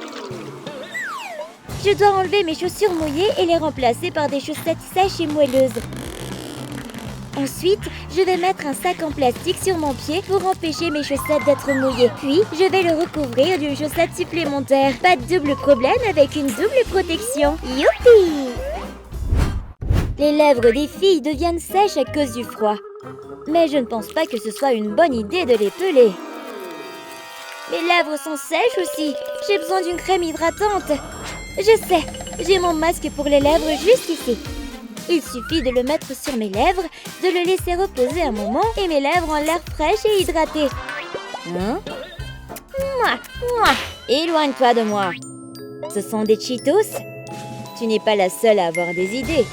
[SPEAKER 1] Je dois enlever mes chaussures mouillées et les remplacer par des chaussettes sèches et moelleuses. Ensuite, je vais mettre un sac en plastique sur mon pied pour empêcher mes chaussettes d'être mouillées. Puis, je vais le recouvrir d'une chaussette supplémentaire. Pas de double problème avec une double protection. Youpi! Les lèvres des filles deviennent sèches à cause du froid. Mais je ne pense pas que ce soit une bonne idée de les peler. Mes lèvres sont sèches aussi. J'ai besoin d'une crème hydratante. Je sais, j'ai mon masque pour les lèvres juste ici. Il suffit de le mettre sur mes lèvres, de le laisser reposer un moment et mes lèvres ont l'air fraîches et hydratées. Hein? Mouah. Éloigne-toi de moi. Ce sont des Cheetos? Tu n'es pas la seule à avoir des idées.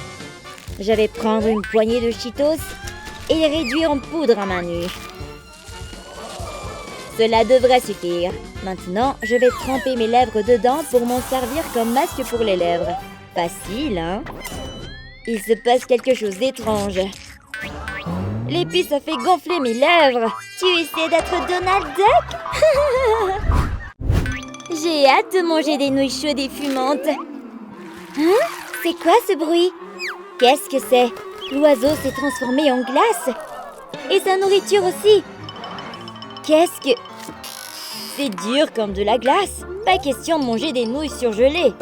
[SPEAKER 1] Je vais prendre une poignée de Cheetos et les réduire en poudre à main nue. Cela devrait suffire. Maintenant, je vais tremper mes lèvres dedans pour m'en servir comme masque pour les lèvres. Facile, hein? Il se passe quelque chose d'étrange. L'épice a fait gonfler mes lèvres. Tu essaies d'être Donald Duck? J'ai hâte de manger des nouilles chaudes et fumantes. Hein? C'est quoi ce bruit? Qu'est-ce que c'est? L'oiseau s'est transformé en glace. Et sa nourriture aussi. Qu'est-ce que... C'est dur comme de la glace. Pas question de manger des nouilles surgelées.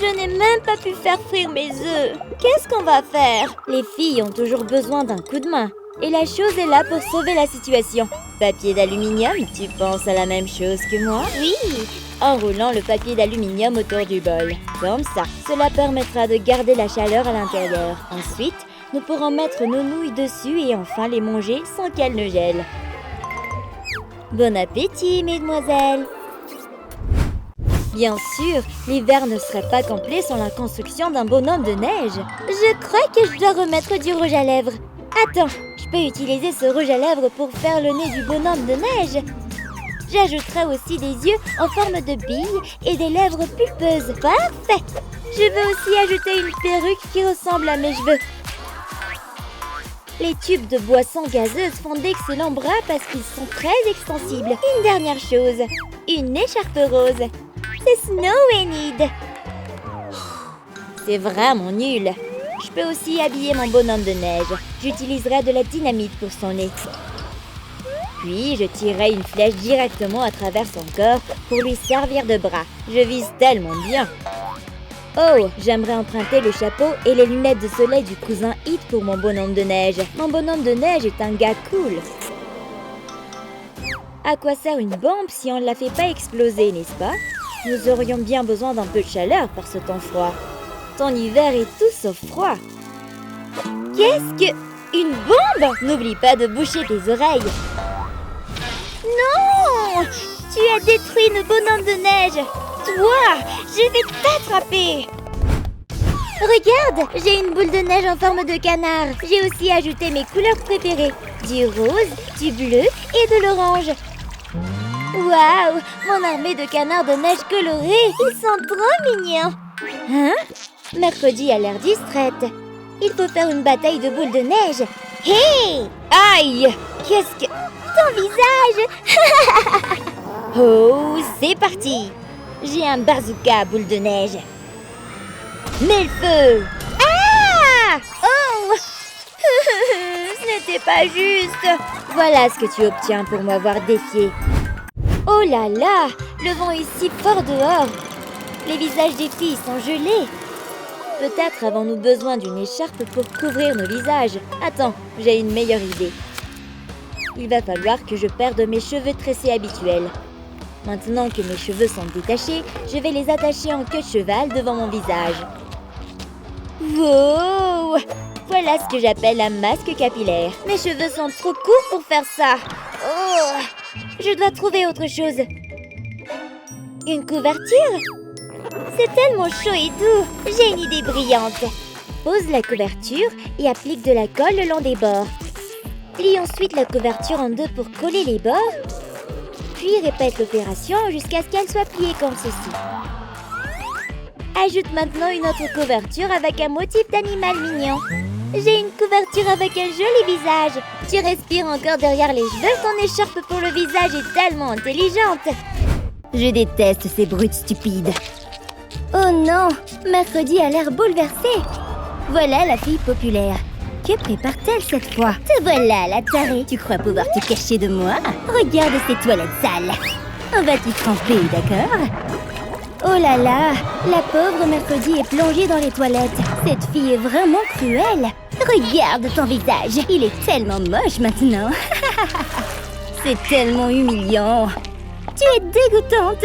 [SPEAKER 1] Je n'ai même pas pu faire frire mes œufs. Qu'est-ce qu'on va faire? Les filles ont toujours besoin d'un coup de main. Et la chose est là pour sauver la situation. Papier d'aluminium, tu penses à la même chose que moi? Oui! Enroulant le papier d'aluminium autour du bol. Comme ça. Cela permettra de garder la chaleur à l'intérieur. Ensuite, nous pourrons mettre nos nouilles dessus et enfin les manger sans qu'elles ne gèlent. Bon appétit, mesdemoiselles! Bien sûr, l'hiver ne serait pas complet sans la construction d'un bonhomme de neige. Je crois que je dois remettre du rouge à lèvres. Attends, je peux utiliser ce rouge à lèvres pour faire le nez du bonhomme de neige. J'ajouterai aussi des yeux en forme de billes et des lèvres pulpeuses. Parfait! Je veux aussi ajouter une perruque qui ressemble à mes cheveux. Les tubes de boissons gazeuses font d'excellents bras parce qu'ils sont très extensibles. Une dernière chose, une écharpe rose. C'est Snow Enid. C'est vraiment nul. Je peux aussi habiller mon bonhomme de neige. J'utiliserai de la dynamite pour son nez. Puis, je tirerai une flèche directement à travers son corps pour lui servir de bras. Je vise tellement bien. Oh, j'aimerais emprunter le chapeau et les lunettes de soleil du cousin Hit pour mon bonhomme de neige. Mon bonhomme de neige est un gars cool. À quoi sert une bombe si on ne la fait pas exploser, n'est-ce pas? Nous aurions bien besoin d'un peu de chaleur par ce temps froid. Ton hiver est tout sauf froid. Qu'est-ce que... Une bombe? N'oublie pas de boucher tes oreilles. Non! Tu as détruit nos bonhommes de neige. Toi, je vais t'attraper. Regarde, j'ai une boule de neige en forme de canard. J'ai aussi ajouté mes couleurs préférées. Du rose, du bleu et de l'orange. Waouh! Mon armée de canards de neige colorés. Ils sont trop mignons. Hein? Mercredi a l'air distraite. Il faut faire une bataille de boules de neige. Hé! Aïe! Qu'est-ce que... Ton visage! Oh, c'est parti! J'ai un bazooka à boules de neige. Mets le feu! Ah! Oh! Ce n'était pas juste. Voilà ce que tu obtiens pour m'avoir défié. Oh là là! Le vent est si fort dehors. Les visages des filles sont gelés. Peut-être avons-nous besoin d'une écharpe pour couvrir nos visages. Attends, j'ai une meilleure idée. Il va falloir que je perde mes cheveux tressés habituels. Maintenant que mes cheveux sont détachés, je vais les attacher en queue de cheval devant mon visage. Wow! Voilà ce que j'appelle un masque capillaire. Mes cheveux sont trop courts pour faire ça. Oh! Je dois trouver autre chose. Une couverture? C'est tellement chaud et doux. J'ai une idée brillante. Pose la couverture et applique de la colle le long des bords. Plie ensuite la couverture en deux pour coller les bords. Puis répète l'opération jusqu'à ce qu'elle soit pliée comme ceci. Ajoute maintenant une autre couverture avec un motif d'animal mignon. J'ai une couverture avec un joli visage. Tu respires encore derrière les cheveux. Ton écharpe pour le visage est tellement intelligente. Je déteste ces brutes stupides. Oh non, Mercredi a l'air bouleversée. Voilà la fille populaire. Que prépare-t-elle cette fois? Te voilà, la tarée. Tu crois pouvoir te cacher de moi? Regarde ces toilettes sales. On va t'y tremper, d'accord? Oh là là, la pauvre Mercredi est plongée dans les toilettes. Cette fille est vraiment cruelle. Regarde ton visage, il est tellement moche maintenant. C'est tellement humiliant. Tu es dégoûtante.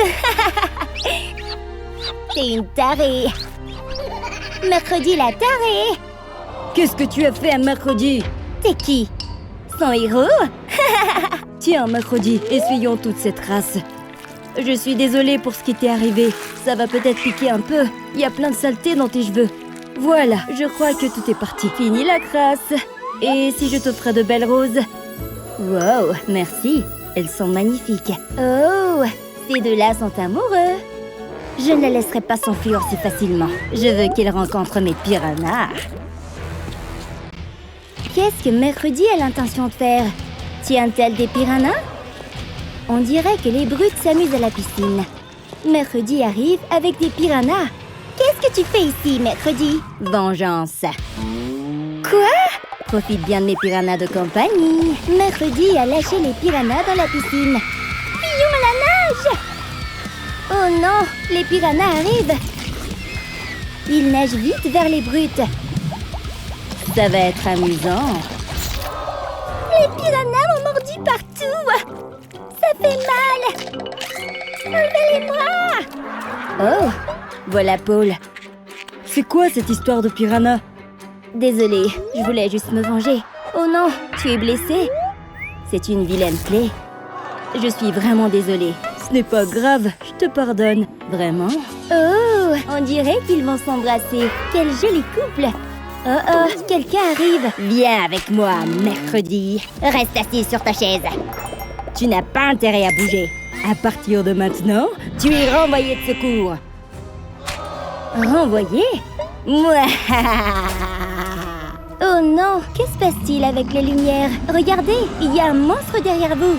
[SPEAKER 1] T'es une tarée. Mercredi la tarée.
[SPEAKER 2] Qu'est-ce que tu as fait à Mercredi?
[SPEAKER 1] T'es qui? Son héros?
[SPEAKER 2] Tiens, Mercredi, essuyons toute cette race. Je suis désolée pour ce qui t'est arrivé. Ça va peut-être piquer un peu. Il y a plein de saleté dans tes cheveux. Voilà, je crois que tout est parti. Fini la crasse. Et si je t'offrais de belles roses?
[SPEAKER 1] Wow, merci. Elles sont magnifiques. Oh, ces deux-là sont amoureux. Je ne les laisserai pas s'enfuir si facilement. Je veux qu'ils rencontrent mes piranhas. Qu'est-ce que Mercredi a l'intention de faire? Tient-elle des piranhas? On dirait que les brutes s'amusent à la piscine. Mercredi arrive avec des piranhas. Qu'est-ce que tu fais ici, Mercredi? Vengeance. Quoi? Profite bien de mes piranhas de compagnie. Mercredi a lâché les piranhas dans la piscine. Fillon à la nage! Oh non, les piranhas arrivent. Ils nagent vite vers les brutes. Ça va être amusant. Les piranhas m'ont mordu partout. Ça fait mal. Enlevez-les-moi.
[SPEAKER 2] Oh, voilà Paul. C'est quoi cette histoire de piranha?
[SPEAKER 1] Désolée, je voulais juste me venger. Oh non, tu es blessé. C'est une vilaine plaie. Je suis vraiment désolée.
[SPEAKER 2] Ce n'est pas grave, je te pardonne. Vraiment?
[SPEAKER 1] Oh, on dirait qu'ils vont s'embrasser. Quel joli couple. Oh oh, quelqu'un arrive.
[SPEAKER 4] Viens avec moi, mercredi. Reste assis sur ta chaise. Tu n'as pas intérêt à bouger.
[SPEAKER 2] À partir de maintenant,
[SPEAKER 4] Tu es renvoyé de secours.
[SPEAKER 1] Renvoyé?
[SPEAKER 4] Mouah.
[SPEAKER 1] Oh non, que se passe-t-il avec les lumières? Regardez, il y a un monstre derrière vous.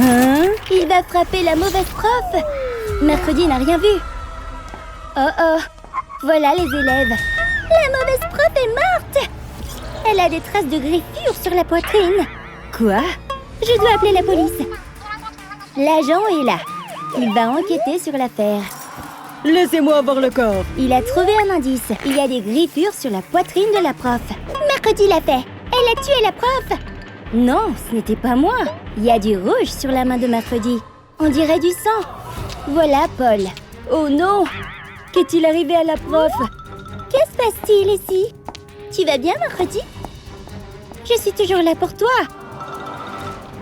[SPEAKER 2] hein?
[SPEAKER 1] Il va frapper la mauvaise prof. Mercredi n'a rien vu. Oh oh, voilà les élèves. La mauvaise prof est morte. Elle a des traces de griffures sur la poitrine.
[SPEAKER 2] Quoi?
[SPEAKER 1] Je dois appeler la police. L'agent est là. Il va enquêter sur l'affaire.
[SPEAKER 2] Laissez-moi voir le corps.
[SPEAKER 1] Il a trouvé un indice. Il y a des griffures sur la poitrine de la prof. Mercredi l'a fait. Elle a tué la prof. Non, ce n'était pas moi. Il y a du rouge sur la main de Mercredi. On dirait du sang. Voilà Paul.
[SPEAKER 2] Oh non! Qu'est-il arrivé à la prof?
[SPEAKER 1] Que se passe-t-il ici? Tu vas bien, Mercredi? Je suis toujours là pour toi.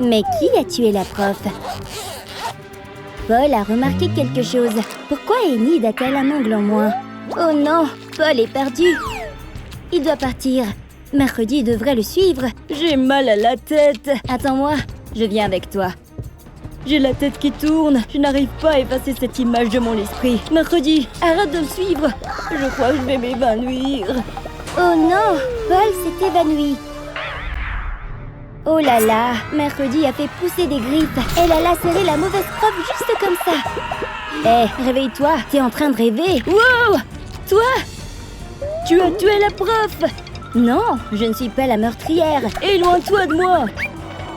[SPEAKER 1] Mais qui a tué la prof? Paul a remarqué quelque chose. Pourquoi Enid a-t-elle un ongle en moins? Oh non, Paul est perdu. Il doit partir. Mercredi devrait le suivre.
[SPEAKER 2] J'ai mal à la tête.
[SPEAKER 1] Attends-moi, je viens avec toi.
[SPEAKER 2] J'ai la tête qui tourne. Je n'arrive pas à effacer cette image de mon esprit. Mercredi, arrête de me suivre. Je crois que je vais m'évanouir.
[SPEAKER 1] Oh non, Paul s'est évanoui. Oh là là, Mercredi a fait pousser des griffes. Elle a lacéré la mauvaise prof juste comme ça. Hé, réveille-toi, t'es en train de rêver.
[SPEAKER 2] Wow! Toi? Tu as tué la prof!
[SPEAKER 1] Non, je ne suis pas la meurtrière.
[SPEAKER 2] Éloigne-toi de moi!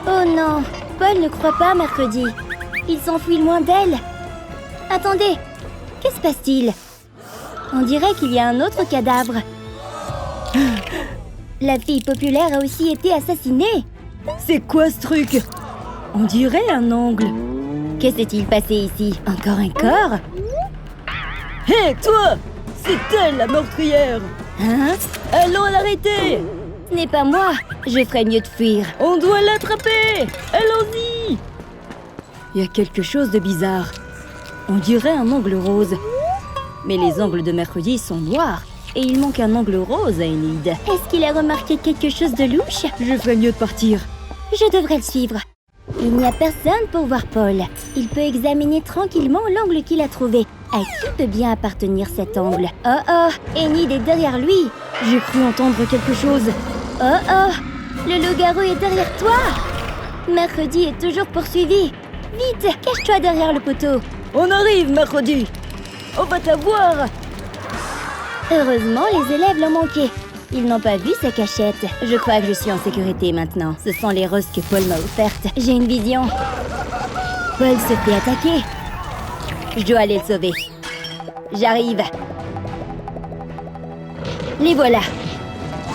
[SPEAKER 1] Oh non, Paul ne croit pas Mercredi. Il s'enfuit loin d'elle. Attendez, que se passe-t-il? On dirait qu'il y a un autre cadavre. La fille populaire a aussi été assassinée.
[SPEAKER 2] C'est quoi ce truc? On dirait un ongle.
[SPEAKER 1] Que s'est-il passé ici? Encore un corps?
[SPEAKER 2] Hé, toi! C'est elle la meurtrière!
[SPEAKER 1] Hein?
[SPEAKER 2] Allons l'arrêter!
[SPEAKER 1] Ce n'est pas moi. Je ferais mieux de fuir.
[SPEAKER 2] On doit l'attraper! Allons-y! Il y a quelque chose de bizarre. On dirait un ongle rose. Mais les ongles de Mercredi sont noirs. Et il manque un ongle rose à Enid.
[SPEAKER 1] Est-ce qu'il a remarqué quelque chose de louche?
[SPEAKER 2] Je ferais mieux de partir.
[SPEAKER 1] Je devrais le suivre. Il n'y a personne pour voir Paul. Il peut examiner tranquillement l'angle qu'il a trouvé. À qui peut bien appartenir cet angle? Oh oh, Enid est derrière lui.
[SPEAKER 2] J'ai cru entendre quelque chose.
[SPEAKER 1] Oh oh, le loup-garou est derrière toi. Mercredi est toujours poursuivi. Vite, cache-toi derrière le poteau.
[SPEAKER 2] On arrive, Mercredi! On va t'avoir!
[SPEAKER 1] Heureusement, les élèves l'ont manqué. Ils n'ont pas vu sa cachette. Je crois que je suis en sécurité maintenant. Ce sont les roses que Paul m'a offertes. J'ai une vision. Paul se fait attaquer. Je dois aller le sauver. J'arrive. Les voilà.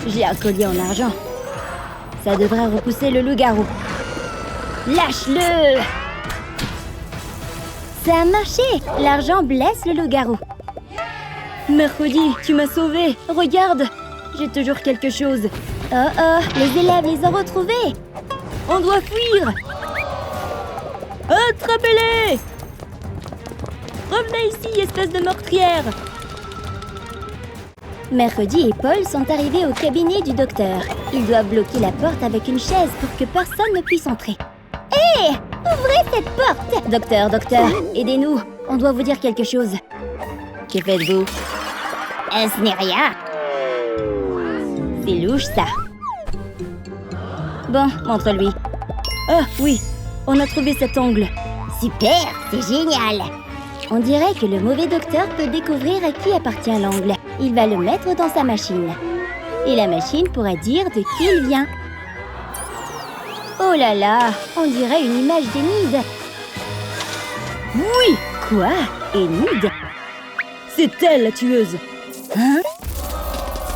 [SPEAKER 1] J'ai un collier en argent. Ça devrait repousser le loup-garou. Lâche-le! Ça a marché! L'argent blesse le loup-garou.
[SPEAKER 2] Mercredi, tu m'as sauvée. Regarde, j'ai toujours quelque chose.
[SPEAKER 1] Oh oh, les élèves les ont retrouvés.
[SPEAKER 2] On doit fuir. Attrapez-les! Revenez ici, espèce de meurtrière!
[SPEAKER 1] Mercredi et Paul sont arrivés au cabinet du docteur. Ils doivent bloquer la porte avec une chaise pour que personne ne puisse entrer. Hé! Ouvrez cette porte! Docteur, aidez-nous. On doit vous dire quelque chose. Que faites-vous?
[SPEAKER 4] Ce n'est rien.
[SPEAKER 1] C'est louche, ça. Bon, montre-lui.
[SPEAKER 2] Ah oui, on a trouvé cet ongle.
[SPEAKER 4] Super, c'est génial.
[SPEAKER 1] On dirait que le mauvais docteur peut découvrir à qui appartient l'ongle. Il va le mettre dans sa machine. Et la machine pourra dire de qui il vient. Oh là là, on dirait une image d'Enid.
[SPEAKER 2] Oui!
[SPEAKER 1] Quoi? Enid?
[SPEAKER 2] C'est elle la tueuse.
[SPEAKER 1] Hein?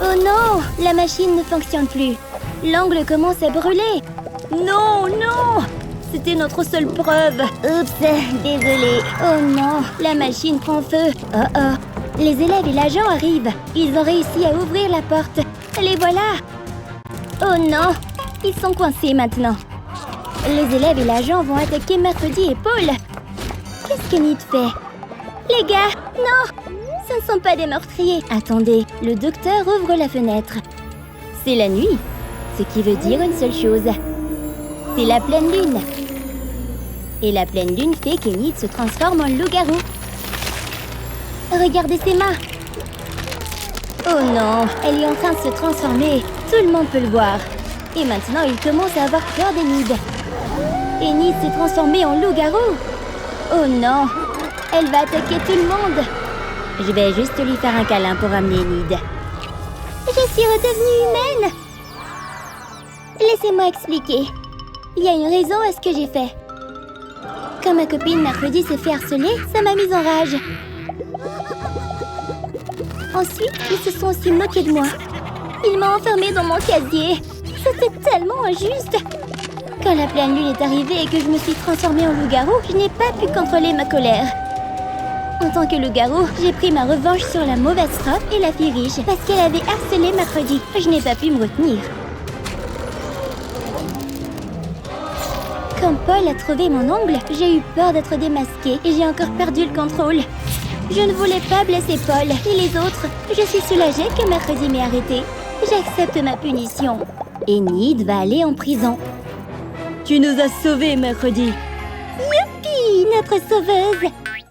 [SPEAKER 1] Oh non, la machine ne fonctionne plus. L'ongle commence à brûler.
[SPEAKER 4] Non, non! C'était notre seule preuve. Oups, désolée. Oh non, la machine prend feu. Oh oh. Les élèves et l'agent arrivent. Ils ont réussi à ouvrir la porte. Les voilà. Oh non, ils sont coincés maintenant. Les élèves et l'agent vont attaquer Mercredi et Paul. Qu'est-ce que Nid fait? Les gars, non! Ce ne sont pas des meurtriers. Attendez, le docteur ouvre la fenêtre. C'est la nuit, ce qui veut dire une seule chose. C'est la pleine lune. Et la pleine lune fait qu'Enid se transforme en loup-garou. Regardez ses mains. Oh non, elle est en train de se transformer. Tout le monde peut le voir. Et maintenant, il commence à avoir peur d'Enid. Enid s'est transformée en loup-garou. Oh non, elle va attaquer tout le monde. Je vais juste lui faire un câlin pour amener Enid. Je suis redevenue humaine. Laissez-moi expliquer. Il y a une raison à ce que j'ai fait. Quand ma copine Mercredi s'est fait harceler, ça m'a mise en rage. Ensuite, ils se sont aussi moqués de moi. Ils m'ont enfermée dans mon casier. C'était tellement injuste. Quand la pleine lune est arrivée et que je me suis transformée en loup-garou, je n'ai pas pu contrôler ma colère. En tant que loup-garou, j'ai pris ma revanche sur la mauvaise robe et la fille riche parce qu'elle avait harcelé Mercredi. Je n'ai pas pu me retenir. Quand Paul a trouvé mon ongle, j'ai eu peur d'être démasquée et j'ai encore perdu le contrôle. Je ne voulais pas blesser Paul et les autres. Je suis soulagée que Mercredi m'ait arrêtée. J'accepte ma punition. Enid va aller en prison. Tu nous as sauvés, Mercredi. Youpi, notre sauveuse.